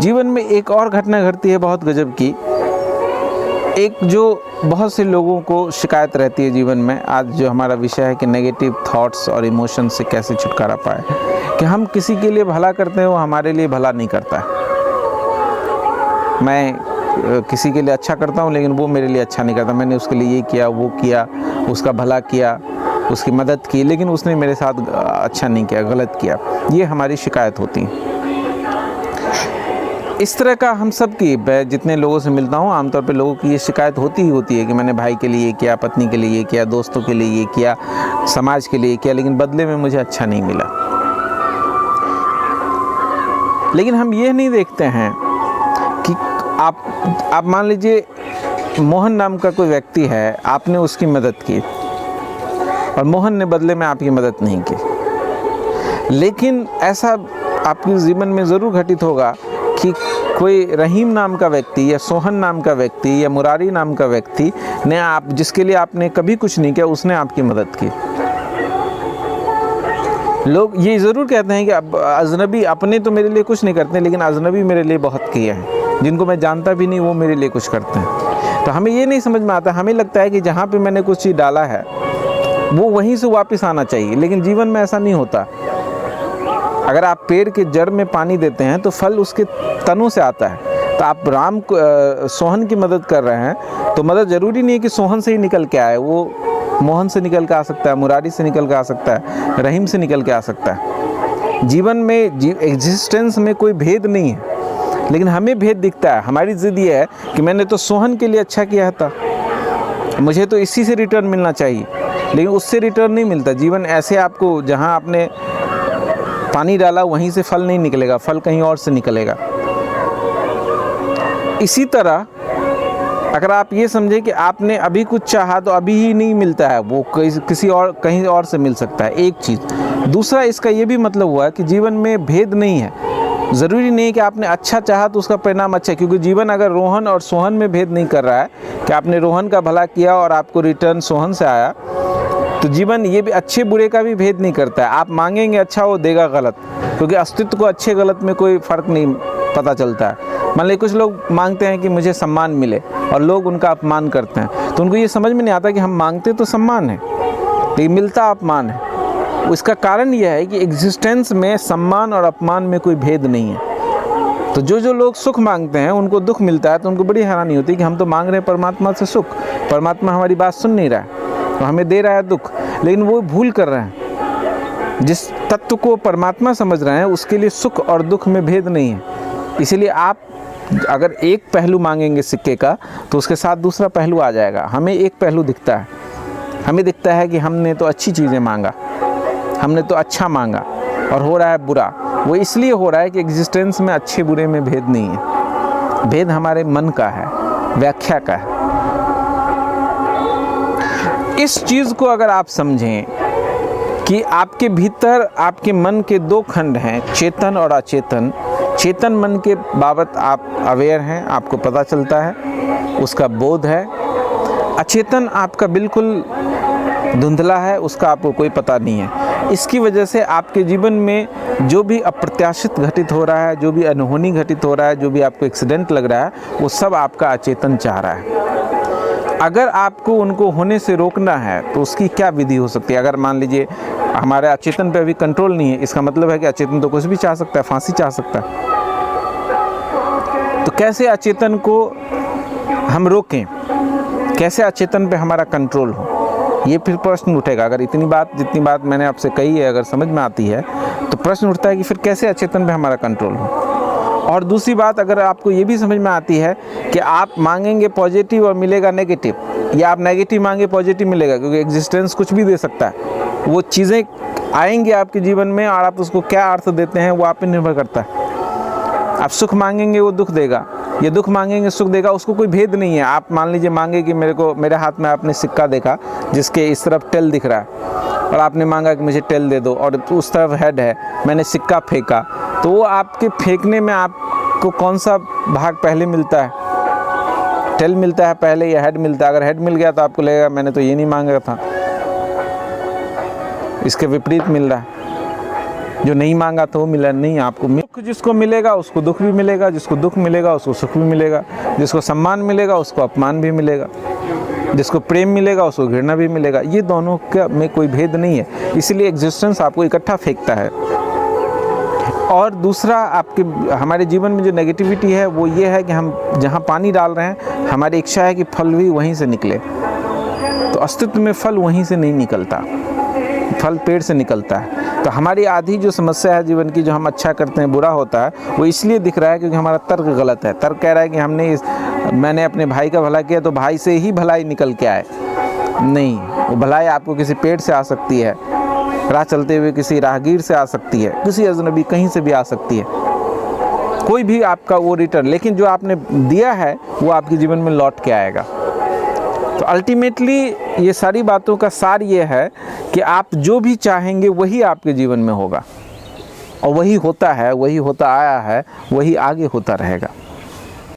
जीवन में एक और घटना घटती है बहुत गजब की। एक जो बहुत से लोगों को शिकायत रहती है जीवन में, आज जो हमारा विषय है कि नेगेटिव थॉट्स और इमोशन से कैसे छुटकारा पाए, कि हम किसी के लिए भला करते हैं वो हमारे लिए भला नहीं करता है। मैं किसी के लिए अच्छा करता हूँ लेकिन वो मेरे लिए अच्छा नहीं करता। मैंने उसके लिए ये किया, वो किया, उसका भला किया, उसकी मदद की, लेकिन उसने मेरे साथ अच्छा नहीं किया, गलत किया। ये हमारी शिकायत होती है। इस तरह का हम सब की, जितने लोगों से मिलता हूँ आमतौर पे लोगों की ये शिकायत होती ही होती है कि मैंने भाई के लिए ये किया, पत्नी के लिए ये किया, दोस्तों के लिए ये किया, समाज के लिए किया, लेकिन बदले में मुझे अच्छा नहीं मिला। लेकिन हम ये नहीं देखते हैं कि आप मान लीजिए मोहन नाम का कोई व्यक्ति है, आपने उसकी मदद की और मोहन ने बदले में आपकी मदद नहीं की। लेकिन ऐसा आपके जीवन में ज़रूर घटित होगा कि कोई रहीम नाम का व्यक्ति या सोहन नाम का व्यक्ति या मुरारी नाम का व्यक्ति ने जिसके लिए आपने कभी कुछ नहीं किया, उसने आपकी मदद की। लोग ये ज़रूर कहते हैं कि अब अजनबी, अपने तो मेरे लिए कुछ नहीं करते लेकिन अजनबी मेरे लिए बहुत किए हैं, जिनको मैं जानता भी नहीं वो मेरे लिए कुछ करते हैं। तो हमें ये नहीं समझ में आता, हमें लगता है कि जहाँ पे मैंने कुछ चीज़ डाला है वो वहीं से वापस आना चाहिए, लेकिन जीवन में ऐसा नहीं होता। अगर आप पेड़ के जड़ में पानी देते हैं तो फल उसके तनों से आता है। तो आप सोहन की मदद कर रहे हैं तो मदद ज़रूरी नहीं है कि सोहन से ही निकल के आए, वो मोहन से निकल के आ सकता है, मुरारी से निकल के आ सकता है, रहीम से निकल के आ सकता है। जीवन में एग्जिस्टेंस में कोई भेद नहीं है, लेकिन हमें भेद दिखता है। हमारी ज़िद ये है कि मैंने तो सोहन के लिए अच्छा किया था, मुझे तो इसी से रिटर्न मिलना चाहिए, लेकिन उससे रिटर्न नहीं मिलता। जीवन ऐसे आपको, जहाँ आपने पानी डाला वहीं से फल नहीं निकलेगा, फल कहीं और से निकलेगा। इसी तरह अगर आप ये समझें कि आपने अभी कुछ चाहा तो अभी ही नहीं मिलता है, वो किसी और कहीं और से मिल सकता है, एक चीज़। दूसरा, इसका ये भी मतलब हुआ कि जीवन में भेद नहीं है। ज़रूरी नहीं है कि आपने अच्छा चाहा तो उसका परिणाम अच्छा है, क्योंकि जीवन अगर रोहन और सोहन में भेद नहीं कर रहा है कि आपने रोहन का भला किया और आपको रिटर्न सोहन से आया, तो जीवन ये भी अच्छे बुरे का भी भेद नहीं करता है। आप मांगेंगे अच्छा, वो देगा गलत, क्योंकि अस्तित्व को अच्छे गलत में कोई फ़र्क नहीं पता चलता है। मान लीजिए कुछ लोग मांगते हैं कि मुझे सम्मान मिले और लोग उनका अपमान करते हैं, तो उनको ये समझ में नहीं आता कि हम मांगते तो सम्मान है लेकिन मिलता अपमान है। इसका कारण यह है कि एग्जिस्टेंस में सम्मान और अपमान में कोई भेद नहीं है। तो जो लोग सुख मांगते हैं उनको दुख मिलता है, तो उनको बड़ी हैरानी होती है कि हम तो मांग रहे हैं परमात्मा से सुख, परमात्मा हमारी बात सुन नहीं रहा है, तो हमें दे रहा है दुख। लेकिन वो भूल कर रहे हैं। जिस तत्व को परमात्मा समझ रहे हैं उसके लिए सुख और दुख में भेद नहीं है। इसीलिए आप अगर एक पहलू मांगेंगे सिक्के का तो उसके साथ दूसरा पहलू आ जाएगा। हमें एक पहलू दिखता है, हमें दिखता है कि हमने तो अच्छी चीज़ें मांगा, हमने तो अच्छा मांगा और हो रहा है बुरा। वो इसलिए हो रहा है कि एग्जिस्टेंस में अच्छे बुरे में भेद नहीं है, भेद हमारे मन का है, व्याख्या का है। इस चीज़ को अगर आप समझें कि आपके भीतर आपके मन के दो खंड हैं, चेतन और अचेतन। चेतन मन के बाबत आप अवेयर हैं, आपको पता चलता है, उसका बोध है। अचेतन आपका बिल्कुल धुंधला है, उसका आपको कोई पता नहीं है। इसकी वजह से आपके जीवन में जो भी अप्रत्याशित घटित हो रहा है, जो भी अनहोनी घटित हो रहा है, जो भी आपको एक्सीडेंट लग रहा है, वो सब आपका अचेतन चाह रहा है। अगर आपको उनको होने से रोकना है तो उसकी क्या विधि हो सकती है? अगर मान लीजिए हमारे अचेतन पे अभी कंट्रोल नहीं है, इसका मतलब है कि अचेतन तो कुछ भी चाह सकता है, फांसी चाह सकता है। तो कैसे अचेतन को हम रोकें, कैसे अचेतन पे हमारा कंट्रोल हो, ये फिर प्रश्न उठेगा। अगर जितनी बात मैंने आपसे कही है अगर समझ में आती है तो प्रश्न उठता है कि फिर कैसे अचेतन पे हमारा कंट्रोल हो। और दूसरी बात, अगर आपको ये भी समझ में आती है कि आप मांगेंगे पॉजिटिव और मिलेगा नेगेटिव, या आप नेगेटिव मांगे पॉजिटिव मिलेगा, क्योंकि एग्जिस्टेंस कुछ भी दे सकता है। वो चीज़ें आएंगी आपके जीवन में और आप उसको क्या अर्थ देते हैं वो आप पे निर्भर करता है। आप सुख मांगेंगे वो दुख देगा, ये दुख मांगेंगे सुख देगा, उसको कोई भेद नहीं है। आप मान लीजिए मांगे कि मेरे हाथ में आपने सिक्का देखा जिसके इस तरफ टेल दिख रहा है और आपने मांगा कि मुझे टेल दे दो, और उस तरफ हेड है, मैंने सिक्का फेंका, तो वो आपके फेंकने में आपको कौन सा भाग पहले मिलता है? टेल मिलता है पहले या हेड मिलता है? अगर हेड मिल गया तो आपको लगेगा मैंने तो ये नहीं मांगा था, इसके विपरीत मिल रहा है। जो नहीं मांगा तो वो मिला नहीं आपको। दुख जिसको मिलेगा उसको दुख भी मिलेगा, जिसको दुख मिलेगा उसको सुख भी मिलेगा, जिसको सम्मान मिलेगा उसको अपमान भी मिलेगा, जिसको प्रेम मिलेगा उसको घृणा भी मिलेगा। ये दोनों का में कोई भेद नहीं है, इसलिए एग्जिस्टेंस आपको इकट्ठा फेंकता है। और दूसरा आपके हमारे जीवन में जो नेगेटिविटी है वो ये है कि हम जहाँ पानी डाल रहे हैं हमारी इच्छा है कि फल भी वहीं से निकले, तो अस्तित्व में फल वहीं से नहीं निकलता, फल पेड़ से निकलता है। तो हमारी आधी जो समस्या है जीवन की, जो हम अच्छा करते हैं बुरा होता है, वो इसलिए दिख रहा है क्योंकि हमारा तर्क गलत है। तर्क कह रहा है कि मैंने अपने भाई का भला किया तो भाई से ही भलाई निकल के आए। नहीं, वो भलाई आपको किसी पेड़ से आ सकती है, राह चलते हुए किसी राहगीर से आ सकती है, किसी अजनबी कहीं से भी आ सकती है, कोई भी आपका वो रिटर्न, लेकिन जो आपने दिया है वो आपके जीवन में लौट के आएगा। तो अल्टीमेटली ये सारी बातों का सार ये है कि आप जो भी चाहेंगे वही आपके जीवन में होगा, और वही होता है, वही होता आया है, वही आगे होता रहेगा।